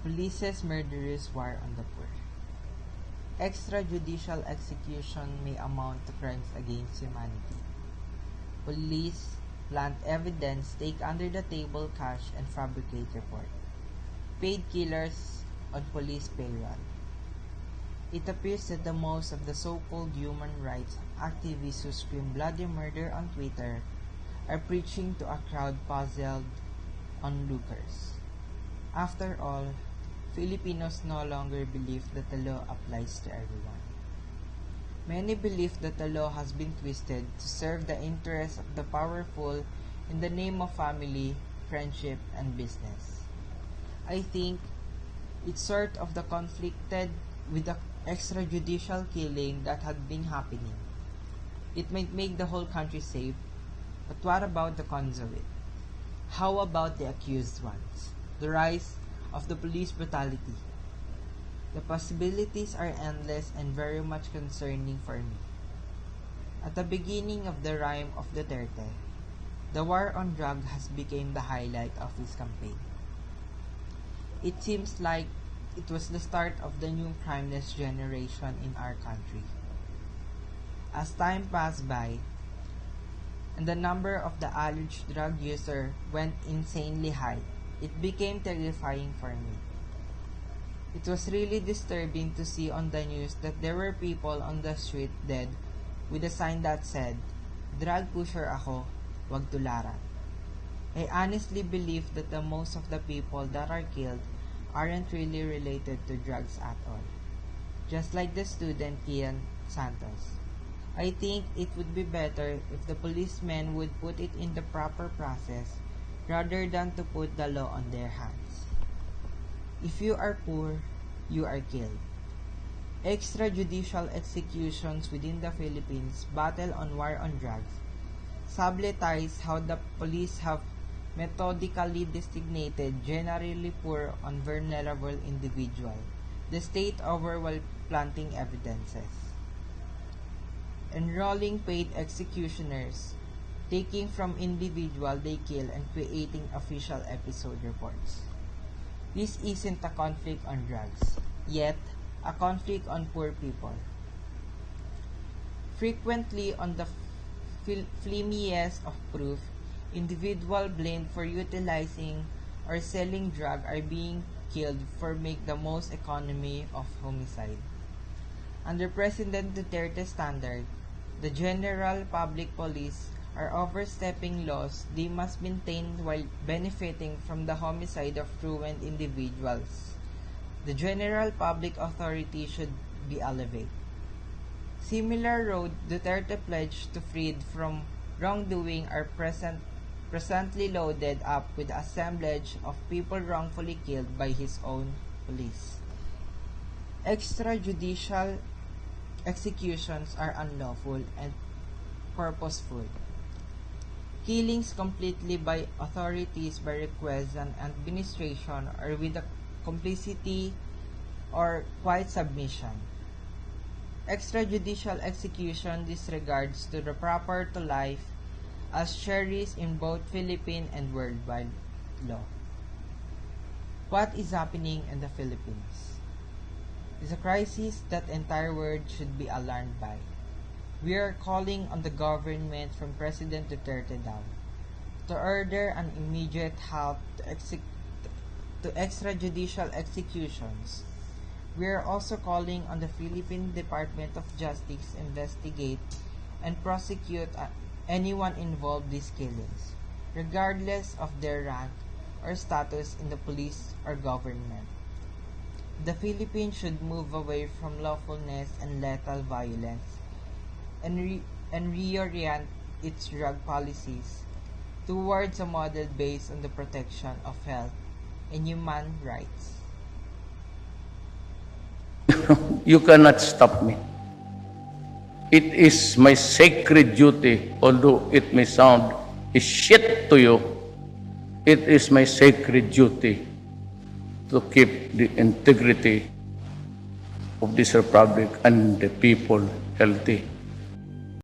Police's murderous war on the poor. Extrajudicial execution may amount to crimes against humanity. Police plant evidence, take under-the-table cash, and fabricate report. Paid killers on police payroll. It appears that the most of the so-called human rights activists who scream bloody murder on Twitter are preaching to a crowd puzzled onlookers. After all, Filipinos no longer believe that the law applies to everyone. Many believe that the law has been twisted to serve the interests of the powerful in the name of family, friendship, and business. I think it's sort of the conflicted with the extrajudicial killing that had been happening. It might make the whole country safe, but what about the cons of it? How about the accused ones? The rise of the police brutality. The possibilities are endless and very much concerning for me. At the beginning of the reign of Duterte, the war on drugs has become the highlight of his campaign. It seems like it was the start of the new crimeless generation in our country. As time passed by, and the number of the alleged drug user went insanely high, it became terrifying for me. It was really disturbing to see on the news that there were people on the street dead with a sign that said, "Drug pusher ako, wag tularan." I honestly believe that the most of the people that are killed aren't really related to drugs at all. Just like the student Kian Santos. I think it would be better if the policemen would put it in the proper process rather than to put the law on their hands. If you are poor, you are killed. Extrajudicial executions within the Philippines battle on war on drugs sabotage how the police have methodically designated generally poor and vulnerable individuals, the state over while planting evidences. Enrolling paid executioners, taking from individual they kill and creating official episode reports. This isn't a conflict on drugs, yet a conflict on poor people. Frequently on the flimsiest of proof, individuals blamed for utilizing or selling drugs are being killed for make the most economy of homicide. Under President Duterte's standard, the general public police are overstepping laws they must maintain while benefiting from the homicide of truant individuals. The general public authority should be elevated. Similar road Duterte pledged to freed from wrongdoing are presently loaded up with assemblage of people wrongfully killed by his own police. Extrajudicial executions are unlawful and purposeful. Killings completely by authorities by request and administration or with the complicity or quiet submission. Extrajudicial execution disregards to the proper to life as cherished in both Philippine and worldwide law. What is happening in the Philippines? It's a crisis that the entire world should be alarmed by. We are calling on the government from President Duterte down to order an immediate halt to extrajudicial executions. We are also calling on the Philippine Department of Justice to investigate and prosecute anyone involved in these killings, regardless of their rank or status in the police or government. The Philippines should move away from lawfulness and lethal violence and reorient its drug policies towards a model based on the protection of health and human rights. You cannot stop me. It is my sacred duty, although it may sound a shit to you, it is my sacred duty to keep the integrity of this republic and the people healthy.